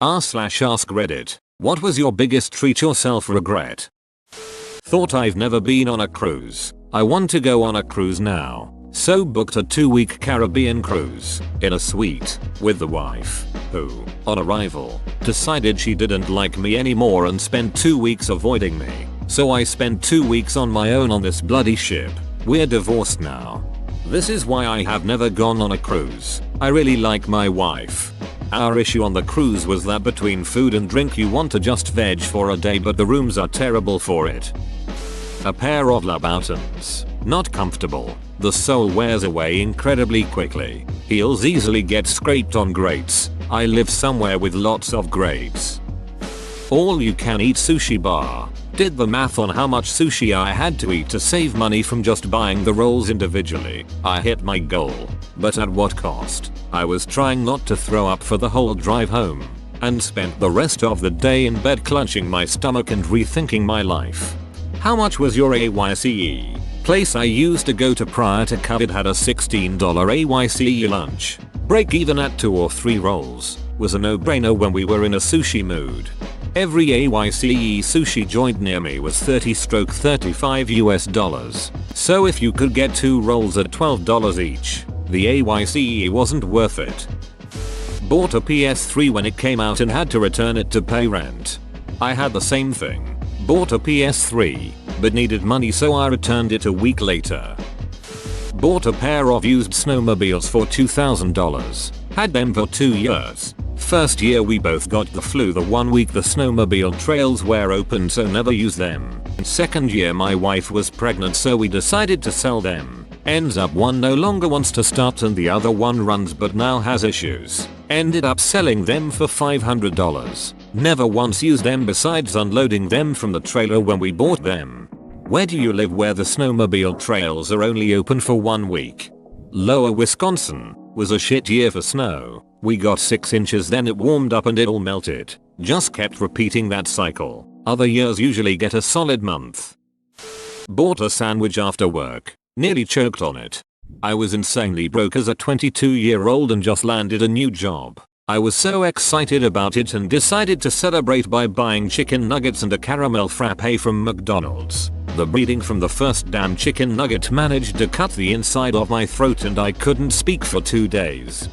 r/ask Reddit. What was your biggest treat yourself regret? Thought I've never been on a cruise. I want to go on a cruise now. So booked a 2-week Caribbean cruise in a suite with the wife, who, on arrival, decided she didn't like me anymore and spent 2 weeks avoiding me. So I spent 2 weeks on my own on this bloody ship. We're divorced now. This is why I have never gone on a cruise. I really like my wife. Our issue on the cruise was that between food and drink you want to just veg for a day, but the rooms are terrible for it. A pair of Louboutins. Not comfortable. The sole wears away incredibly quickly. Heels easily get scraped on grates. I live somewhere with lots of grates. All you can eat sushi bar. Did the math on how much sushi I had to eat to save money from just buying the rolls individually. I hit my goal. But at what cost? I was trying not to throw up for the whole drive home. And spent the rest of the day in bed clutching my stomach and rethinking my life. How much was your AYCE? Place I used to go to prior to COVID had a $16 AYCE lunch. Break even at 2 or 3 rolls was a no-brainer when we were in a sushi mood. Every AYCE sushi joint near me was $30-35 US. So if you could get 2 rolls at $12 each, the AYCE wasn't worth it. Bought a PS3 when it came out and had to return it to pay rent. I had the same thing. Bought a PS3, but needed money so I returned it a week later. Bought a pair of used snowmobiles for $2,000. Had them for 2 years. First year we both got the flu the 1 week the snowmobile trails were open, so never used them. Second year my wife was pregnant, so we decided to sell them. Ends up one no longer wants to start and the other one runs but now has issues. Ended up selling them for $500. Never once used them besides unloading them from the trailer when we bought them. Where do you live where the snowmobile trails are only open for 1 week? Lower Wisconsin was a shit year for snow. We got 6 inches, then it warmed up and it all melted. Just kept repeating that cycle. Other years usually get a solid month. Bought a sandwich after work. Nearly choked on it. I was insanely broke as a 22-year-old and just landed a new job. I was so excited about it and decided to celebrate by buying chicken nuggets and a caramel frappe from McDonald's. The bleeding from the first damn chicken nugget managed to cut the inside of my throat and I couldn't speak for 2 days.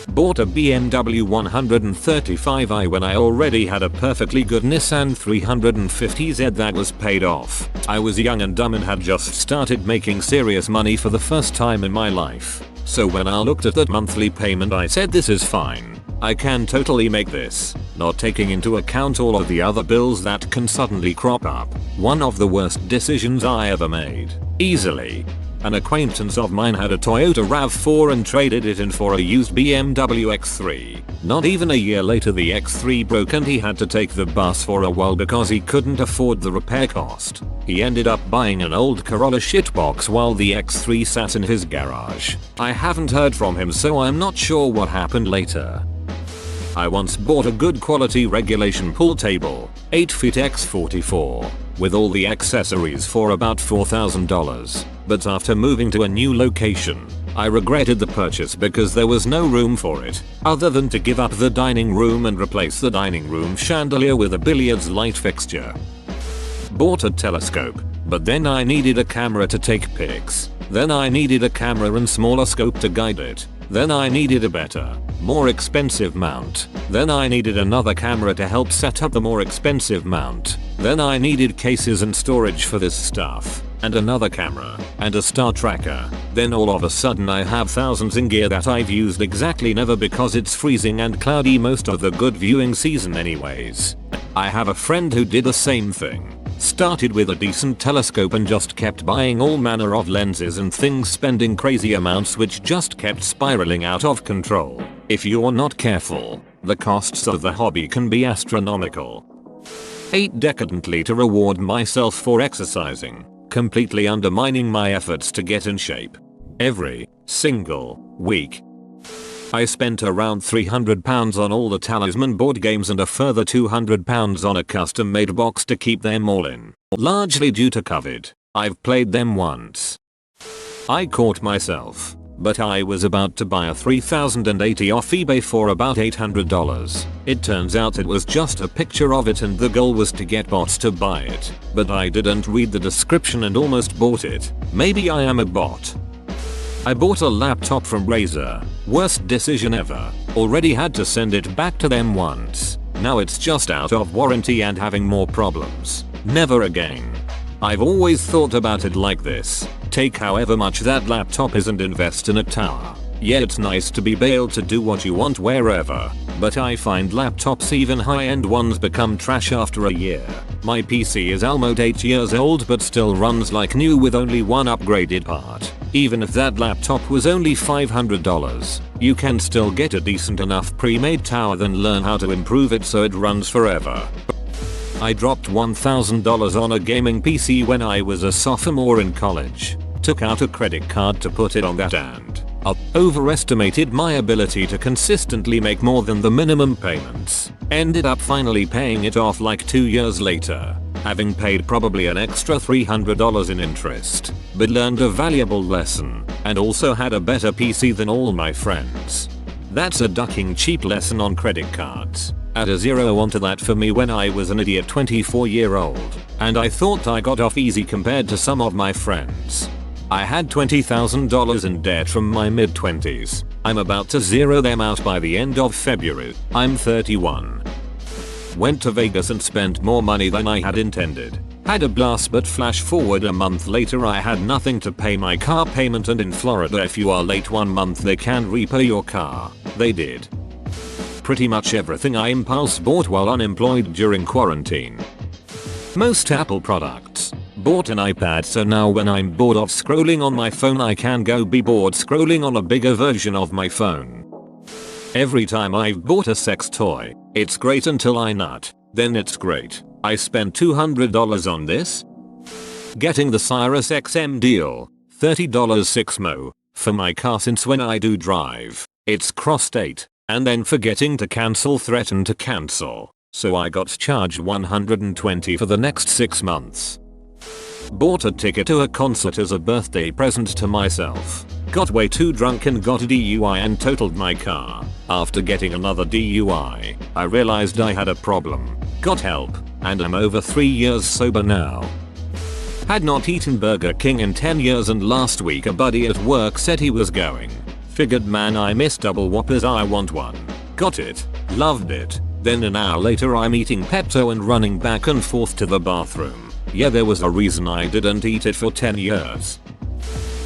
Bought a BMW 135i when I already had a perfectly good Nissan 350Z that was paid off. I was young and dumb and had just started making serious money for the first time in my life. So when I looked at that monthly payment I said this is fine. I can totally make this, not taking into account all of the other bills that can suddenly crop up. One of the worst decisions I ever made. Easily. An acquaintance of mine had a Toyota RAV4 and traded it in for a used BMW X3. Not even a year later the X3 broke and he had to take the bus for a while because he couldn't afford the repair cost. He ended up buying an old Corolla shitbox while the X3 sat in his garage. I haven't heard from him so I'm not sure what happened later. I once bought a good quality regulation pool table, 8 feet x 44, with all the accessories for about $4,000. But after moving to a new location, I regretted the purchase because there was no room for it, other than to give up the dining room and replace the dining room chandelier with a billiards light fixture. Bought a telescope, but then I needed a camera to take pics. Then I needed a camera and smaller scope to guide it. Then I needed a better, more expensive mount. Then I needed another camera to help set up the more expensive mount. Then I needed cases and storage for this stuff. And another camera. And a star tracker. Then all of a sudden I have thousands in gear that I've used exactly never because it's freezing and cloudy most of the good viewing season anyways. I have a friend who did the same thing. Started with a decent telescope and just kept buying all manner of lenses and things, spending crazy amounts which just kept spiraling out of control. If you're not careful, the costs of the hobby can be astronomical. Ate decadently to reward myself for exercising, completely undermining my efforts to get in shape. Every single week. I spent around £300 on all the Talisman board games and a further £200 on a custom made box to keep them all in. Largely due to COVID. I've played them once. I caught myself but I was about to buy a 3080 off eBay for about $800. It turns out it was just a picture of it and the goal was to get bots to buy it, but I didn't read the description and almost bought it. Maybe I am a bot. I bought a laptop from Razer. Worst decision ever. Already had to send it back to them once. Now it's just out of warranty and having more problems. Never again. I've always thought about it like this. Take however much that laptop is and invest in a tower. Yeah, it's nice to be able to do what you want wherever, but I find laptops, even high-end ones, become trash after a year. My PC is almost 8 years old but still runs like new with only one upgraded part. Even if that laptop was only $500, you can still get a decent enough pre-made tower, then learn how to improve it so it runs forever. I dropped $1,000 on a gaming PC when I was a sophomore in college. Took out a credit card to put it on that and overestimated my ability to consistently make more than the minimum payments. Ended up finally paying it off like 2 years later, having paid probably an extra $300 in interest, but learned a valuable lesson and also had a better PC than all my friends. That's a ducking cheap lesson on credit cards. Add a zero onto that for me when I was an idiot 24-year-old, and I thought I got off easy compared to some of my friends. I had $20,000 in debt from my mid-20s. I'm about to zero them out by the end of February. I'm 31. Went to Vegas and spent more money than I had intended. Had a blast, but flash forward a month later I had nothing to pay my car payment, and in Florida if you are late 1 month they can repo your car. They did. Pretty much everything I impulse bought while unemployed during quarantine. Most Apple products. Bought an iPad, so now when I'm bored of scrolling on my phone I can go be bored scrolling on a bigger version of my phone. Every time I've bought a sex toy, it's great until I nut, then it's great. I spent $200 on this. Getting the Cirrus XM deal, $30 6 mo, for my car since when I do drive, it's cross-state, and then forgetting to cancel threatened to cancel, so I got charged $120 for the next 6 months. Bought a ticket to a concert as a birthday present to myself. Got way too drunk and got a DUI and totaled my car. After getting another DUI, I realized I had a problem. Got help, and I'm over 3 years sober now. Had not eaten Burger King in 10 years and last week a buddy at work said he was going. Figured, man, I miss double whoppers, I want one. Got it. Loved it. Then an hour later I'm eating Pepto and running back and forth to the bathroom. Yeah, there was a reason I didn't eat it for 10 years.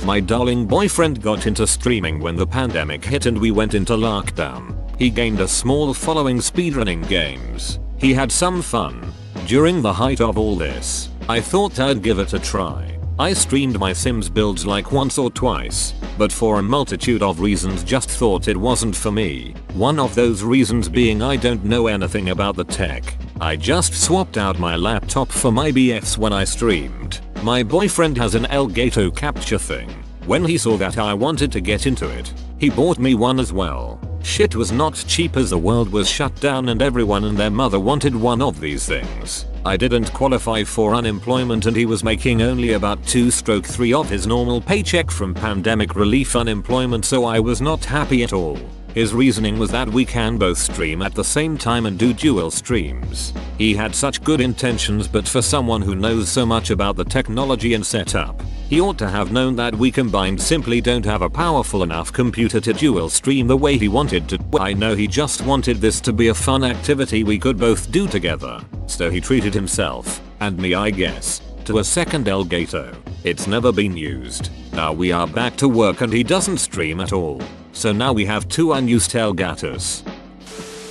My darling boyfriend got into streaming when the pandemic hit and we went into lockdown. He gained a small following speedrunning games. He had some fun. During the height of all this, I thought I'd give it a try. I streamed my Sims builds like once or twice, but for a multitude of reasons just thought it wasn't for me. One of those reasons being I don't know anything about the tech. I just swapped out my laptop for my BF's when I streamed. My boyfriend has an Elgato capture thing. When he saw that I wanted to get into it, he bought me one as well. Shit was not cheap as the world was shut down and everyone and their mother wanted one of these things. I didn't qualify for unemployment and he was making only about 2/3 of his normal paycheck from pandemic relief unemployment, so I was not happy at all. His reasoning was that we can both stream at the same time and do dual streams. He had such good intentions, but for someone who knows so much about the technology and setup, he ought to have known that we combined simply don't have a powerful enough computer to dual stream the way he wanted to. I know he just wanted this to be a fun activity we could both do together, so he treated himself, and me I guess, to a second Elgato. It's never been used. Now we are back to work and he doesn't stream at all. So now we have 2 unused Elgatos.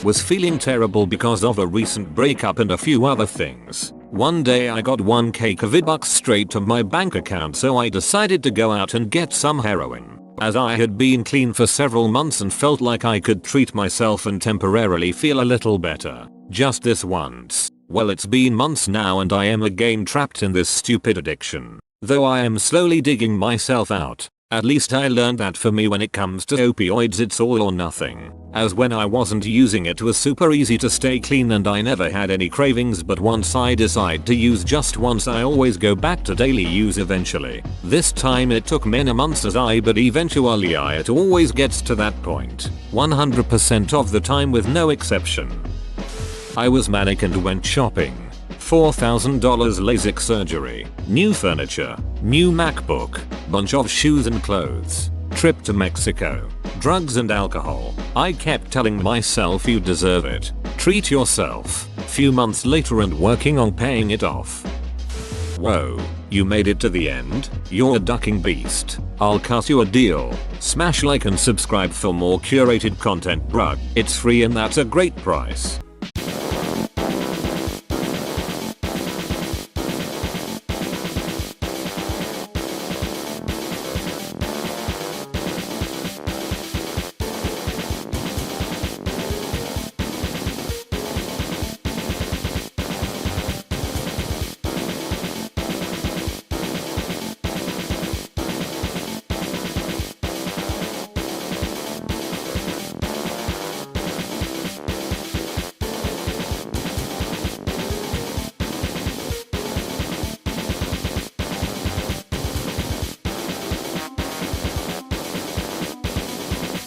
Was feeling terrible because of a recent breakup and a few other things. One day I got 1k COVID straight to my bank account, so I decided to go out and get some heroin. As I had been clean for several months and felt like I could treat myself and temporarily feel a little better. Just this once. Well, it's been months now and I am again trapped in this stupid addiction. Though I am slowly digging myself out, At least I learned that for me when it comes to opioids it's all or nothing, as when I wasn't using it was super easy to stay clean and I never had any cravings, but once I decide to use just once I always go back to daily use eventually. This time it took many months but eventually it always gets to that point, 100% of the time with no exception. I was manic and went shopping. $4,000 LASIK surgery, new furniture, new MacBook, bunch of shoes and clothes, trip to Mexico, drugs and alcohol. I kept telling myself you deserve it, treat yourself. Few months later and working on paying it off. Whoa, you made it to the end? You're a ducking beast. I'll cut you a deal. Smash like and subscribe for more curated content, bruh. It's free and that's a great price.